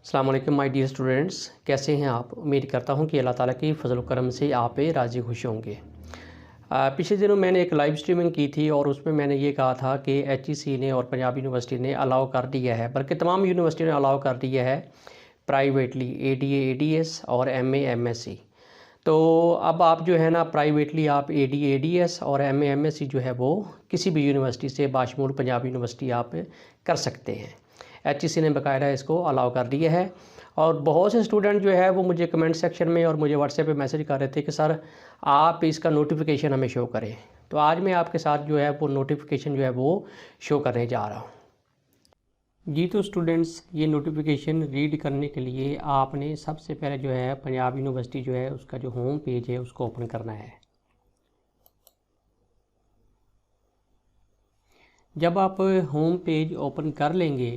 अस्सलाम वालेकुम my dear students, कैसे हैं आप। उम्मीद करता हूं कि अल्लाह ताला की फजल करम से आप पे राज़ी खुश होंगे। पिछले दिनों मैंने एक लाइव स्ट्रीमिंग की थी और उसमें मैंने ये कहा था कि एचईसी ने और पंजाब यूनिवर्सिटी ने अलाउ कर दिया है, बल्कि तमाम यूनिवर्सिटी ने अलाउ कर दिया है प्राइवेटली एडीए एडीएस और एमए एमएससी। तो अब आप जो है ना प्राइवेटली आप एडीए एडीएस और एमए एमएससी जो है वो किसी भी यूनिवर्सिटी से बाशमूल पंजाब यूनिवर्सिटी आप कर सकते हैं। एचईसी ने बाकायदा इसको अलाउ कर दिया है और बहुत से स्टूडेंट जो है वो मुझे कमेंट सेक्शन में और मुझे व्हाट्सएप पे मैसेज कर रहे थे कि सर आप इसका नोटिफिकेशन हमें शो करें। तो आज मैं आपके साथ जो है वो नोटिफिकेशन जो है वो शो करने जा रहा हूँ जी। तो स्टूडेंट्स, ये नोटिफिकेशन रीड करने के लिए आपने सबसे पहले जो है पंजाब यूनिवर्सिटी जो है उसका जो होम पेज है उसको ओपन करना है। जब आप होम पेज ओपन कर लेंगे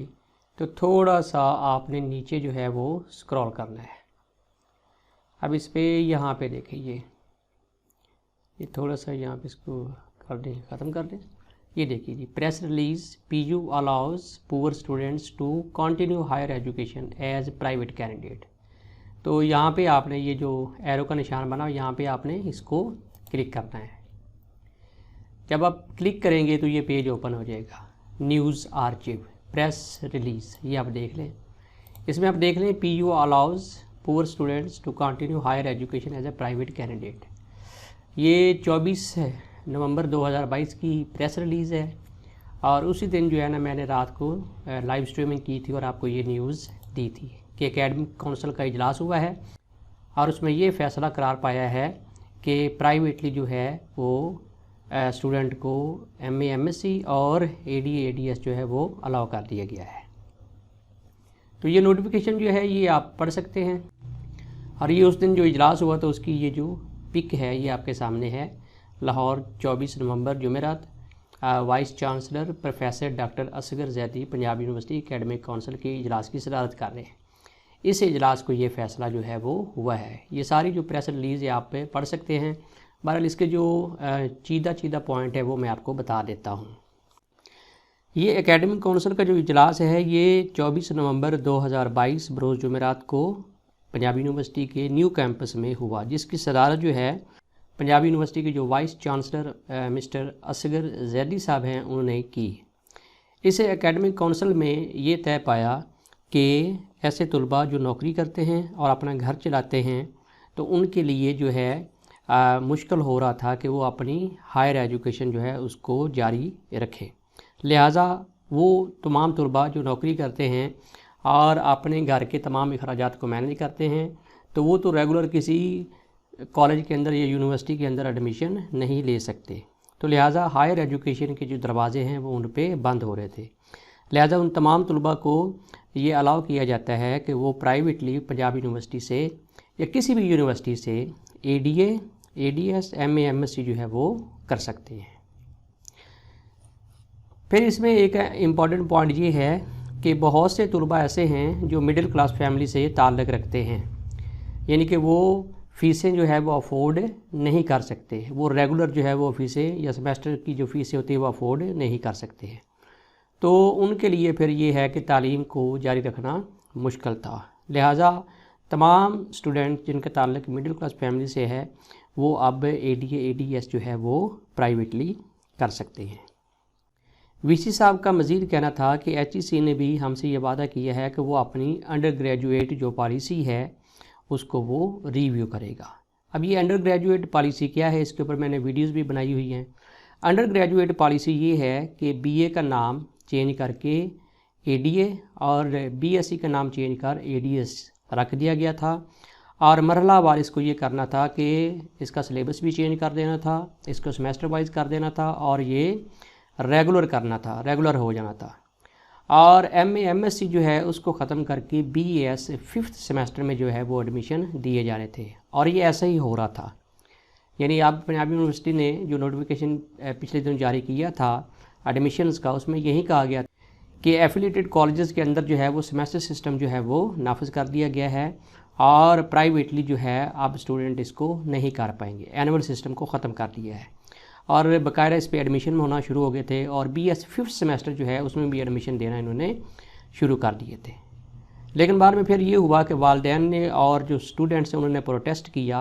तो थोड़ा सा आपने नीचे जो है वो स्क्रॉल करना है। अब इस पे यहाँ पे देखिए ये थोड़ा सा यहाँ पे इसको कर दें, ख़त्म कर दें। ये देखिए जी, press release PU allows poor students to continue higher education as private candidate. तो यहाँ पे आपने ये जो एरो का निशान बना यहाँ पे आपने इसको क्लिक करना है। जब आप क्लिक करेंगे तो ये पेज ओपन हो जाएगा। न्यूज़ आर्चिव प्रेस रिलीज़, ये आप देख लें। इसमें आप देख लें PU allows poor students to continue higher education as a private candidate. ये 24 नवंबर 2022 की प्रेस रिलीज़ है और उसी दिन जो है ना मैंने रात को लाइव स्ट्रीमिंग की थी और आपको ये न्यूज़ दी थी कि एकेडमिक काउंसिल का इजलास हुआ है और उसमें ये फ़ैसला करार पाया है कि प्राइवेटली जो है वो स्टूडेंट को एमए एमएससी और एडीए एडीएस जो है वो अलाउ कर दिया गया है। तो ये नोटिफिकेशन जो है ये आप पढ़ सकते हैं और ये उस दिन जो इजलास हुआ तो उसकी ये जो पिक है ये आपके सामने है। लाहौर 24 नवंबर जुमेरात, vice chancellor professor doctor Asghar Zaidi Punjab university academic council के इजलास की सदारत कर रहे हैं। इस इजलास को ये फ़ैसला जो है वो हुआ है। ये सारी जो प्रेस रिलीज़ है आप पढ़ सकते हैं। बहरहाल इसके जो चीदा पॉइंट है वो मैं आपको बता देता हूँ। ये एकेडमिक काउंसिल का जो इजलास है ये 24 नवंबर 2022 बरोज़ जुमेरात को पंजाब यूनिवर्सिटी के न्यू कैंपस में हुआ, जिसकी सदारत जो है पंजाब यूनिवर्सिटी के जो vice chancellor mister Asgar Zaidi sahab हैं उन्होंने की। इस एकेडमिक काउंसिल में ये तय पाया कि ऐसे तलबा जो नौकरी करते हैं और अपना घर चलाते हैं तो उनके लिए जो है मुश्किल हो रहा था कि वो अपनी हायर एजुकेशन जो है उसको जारी रखें। लिहाजा वो तमाम तलबा जो नौकरी करते हैं और अपने घर के तमाम अखराजात को मैनेज करते हैं तो वो तो रेगुलर किसी कॉलेज के अंदर या यूनिवर्सिटी के अंदर एडमिशन नहीं ले सकते। तो लिहाजा हायर एजुकेशन के जो दरवाज़े हैं वो उन पे बंद हो रहे थे। लिहाजा उन तमाम तलबा को ये अलाउ किया जाता है कि वो प्राइवेटली पंजाब यूनिवर्सिटी से या किसी भी यूनिवर्सिटी से एडीए एडीएस एमए एमएससी जो है वो कर सकते हैं। फिर इसमें एक इम्पॉर्टेंट पॉइंट ये है कि बहुत से तलबा ऐसे हैं जो मिडिल क्लास फैमिली से ताल्लुक़ रखते हैं, यानी कि वो फ़ीसें जो है वो अफोर्ड नहीं कर सकते, वो रेगुलर जो है वो फ़ीसें या सेमेस्टर की जो फ़ीसें होती है वो अफोर्ड नहीं कर सकते हैं। तो उनके लिए फिर ये है कि तालीम को जारी रखना मुश्किल था। लिहाजा तमाम स्टूडेंट जिनका ताल्लुक़ मिडिल क्लास फैमिली से है वो अब एडीए एडीएस जो है वो प्राइवेटली कर सकते हैं। वीसी साहब का मज़ीद कहना था कि एचईसी ने भी हमसे ये वादा किया है कि वो अपनी अंडर ग्रेजुएट जो पॉलिसी है उसको वो रिव्यू करेगा। अब ये अंडर ग्रेजुएट पॉलिसी क्या है, इसके ऊपर मैंने वीडियोस भी बनाई हुई हैं। अंडर ग्रेजुएट पॉलिसी ये है कि बीए का नाम चेंज करके एडीए और बीएससी का नाम चेंज कर एडीएस रख दिया गया था और मरहला वार इसको ये करना था कि इसका सिलेबस भी चेंज कर देना था, इसको सेमेस्टर वाइज कर देना था और ये रेगुलर करना था, रेगुलर हो जाना था। और एमए एमएससी जो है उसको ख़त्म करके बीएस 5th सेमेस्टर में जो है वो एडमिशन दिए जाने थे और ये ऐसा ही हो रहा था। यानी अब पंजाब यूनिवर्सिटी ने जो नोटिफिकेशन पिछले दिन जारी किया था एडमिशन्स का, उसमें यही कहा गया कि एफिलिएटेड कॉलेजेस के अंदर जो है वो सेमेस्टर सिस्टम जो है वो नाफिज कर दिया गया है और प्राइवेटली जो है अब स्टूडेंट इसको नहीं कर पाएंगे। एनुअल सिस्टम को ख़त्म कर दिया है और बाकायदा इस पे एडमिशन होना शुरू हो गए थे और बीएस 5th सेमेस्टर जो है उसमें भी एडमिशन देना इन्होंने शुरू कर दिए थे। लेकिन बाद में फिर ये हुआ कि वालिदैन ने और जो स्टूडेंट्स हैं उन्होंने प्रोटेस्ट किया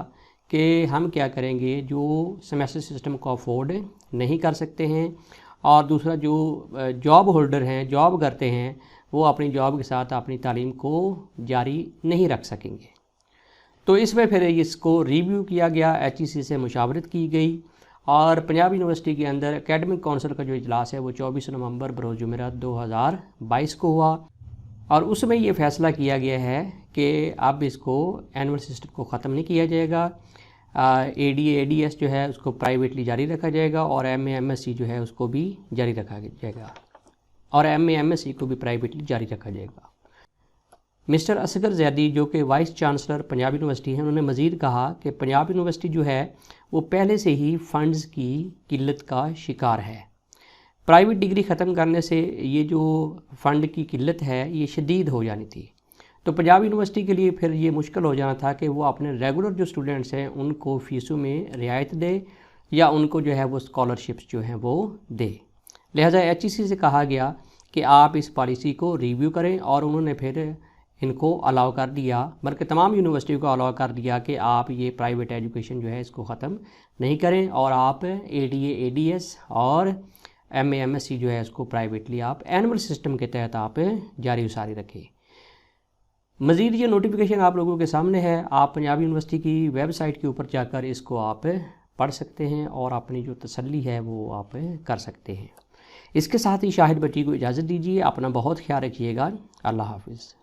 कि हम क्या करेंगे, जो सेमेस्टर सिस्टम को अफोर्ड नहीं कर सकते हैं, और दूसरा जो जॉब होल्डर हैं, जॉब करते हैं, वो अपनी जॉब के साथ अपनी तालीम को जारी नहीं रख सकेंगे। तो इसमें फिर इसको रिव्यू किया गया, HEC से मुशावरत की गई, और पंजाब यूनिवर्सिटी के अंदर एकेडमिक काउंसिल का जो इजलास है वो 24 नवंबर बरोज़ जुमेरात 2022 को हुआ, और उसमें ये फ़ैसला किया गया है कि अब इसको एनुअल सिस्टम को ख़त्म नहीं किया जाएगा, ADA ADS जो है उसको प्राइवेटली जारी रखा जाएगा, और MA MSc जो है उसको भी जारी रखा जाएगा, और MA MSc को भी प्राइवेटली जारी रखा जाएगा। मिस्टर असगर ज़ैदी जो कि वाइस चांसलर पंजाब यूनिवर्सिटी हैं, उन्होंने मज़ीद कहा कि पंजाब यूनिवर्सिटी जो है वो पहले से ही फ़ंड्स की किल्लत का शिकार है। प्राइवेट डिग्री ख़त्म करने से ये जो फ़ंड की किल्लत है ये शदीद हो जानी थी, तो पंजाब यूनिवर्सिटी के लिए फिर ये मुश्किल हो जाना था कि वो अपने रेगुलर जो स्टूडेंट्स हैं उनको फ़ीसों में रियायत दे, या उनको जो है वो स्कॉलरशिप्स जो हैं वो दे। लिहाजा HEC से कहा गया कि आप इस पॉलिसी को रिव्यू करें, और उन्होंने फिर इनको अलाउ कर दिया, बल्कि तमाम यूनिवर्सिटी को अलाउ कर दिया कि आप ये प्राइवेट एजुकेशन जो है इसको ख़त्म नहीं करें, और आप ADA ADS और MA MSc जो है इसको प्राइवेटली आप एनुअल सिस्टम के तहत आप जारी उसारी रखें। मज़ीद ये नोटिफिकेशन आप लोगों के सामने है, आप पंजाब यूनिवर्सिटी की वेबसाइट के ऊपर जाकर इसको आप पढ़ सकते हैं और अपनी जो तसल्ली है वो आप कर सकते हैं। इसके साथ ही शाहिद भट्टी को इजाज़त दीजिए, अपना बहुत ख्याल रखिएगा। अल्लाह हाफिज़।